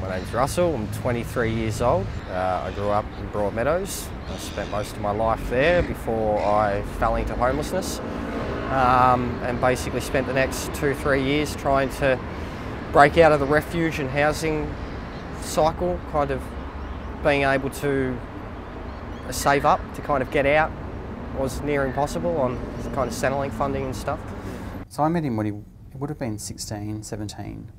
My name's Russell, I'm 23 years old. I grew up in Broadmeadows. I spent most of my life there before I fell into homelessness, and basically spent the next 2-3 years trying to break out of the refuge and housing cycle, kind of being able to save up to kind of get out was near impossible on kind of Centrelink funding and stuff. So I met him when he would have been 16, 17.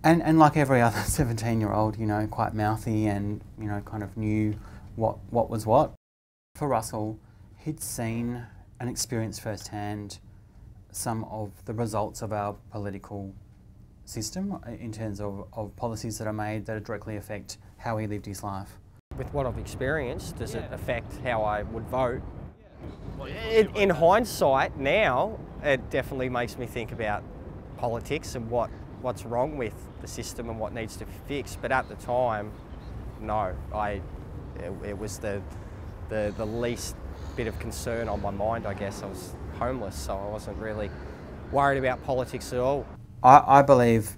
And like every other 17-year-old, you know, quite mouthy and, you know, kind of knew what was what. For Russell, he'd seen and experienced firsthand some of the results of our political system in terms of policies that are made that directly affect how he lived his life. With what I've experienced, does it affect how I would vote? In hindsight now, it definitely makes me think about politics and what's wrong with the system and what needs to be fixed. But at the time, no, it was the least bit of concern on my mind, I guess. I was homeless, so I wasn't really worried about politics at all. I believe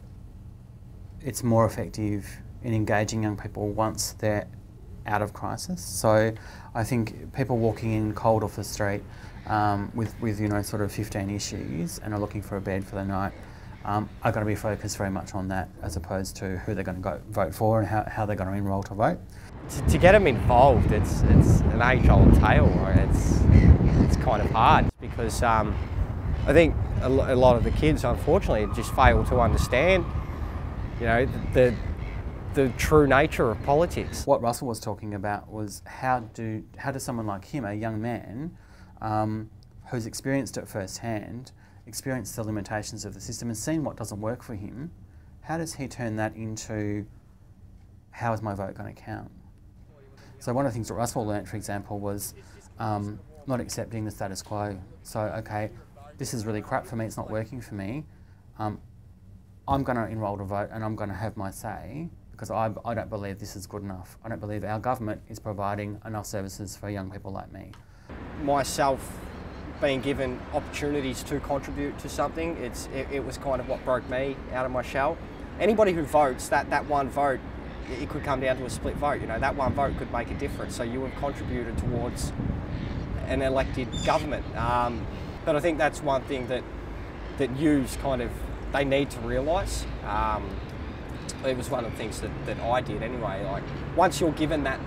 it's more effective in engaging young people once they're out of crisis. So I think people walking in cold off the street with you know, sort of 15 issues and are looking for a bed for the night are going to be focused very much on that, as opposed to who they're going to go vote for and how they're going to enrol to vote. To get them involved, it's an age-old tale. It's kind of hard because I think a lot of the kids, unfortunately, just fail to understand, you know, the true nature of politics. What Russell was talking about was how does someone like him, a young man, who's experienced it firsthand, experienced the limitations of the system and seen what doesn't work for him, how does he turn that into, how is my vote going to count? So one of the things that Russell learnt, for example, was not accepting the status quo. So, okay, this is really crap for me, it's not working for me. I'm going to enrol to vote and I'm going to have my say, because I don't believe this is good enough. I don't believe our government is providing enough services for young people like me. Myself being given opportunities to contribute to something, it was kind of what broke me out of my shell. Anybody who votes, that one vote, it could come down to a split vote. You know, that one vote could make a difference. So you have contributed towards an elected government. But I think that's one thing that youths kind of, they need to realise. It was one of the things that I did anyway. Like, once you're given that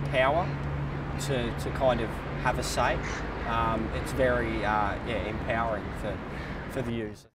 power to kind of have a say, it's very empowering for the youth.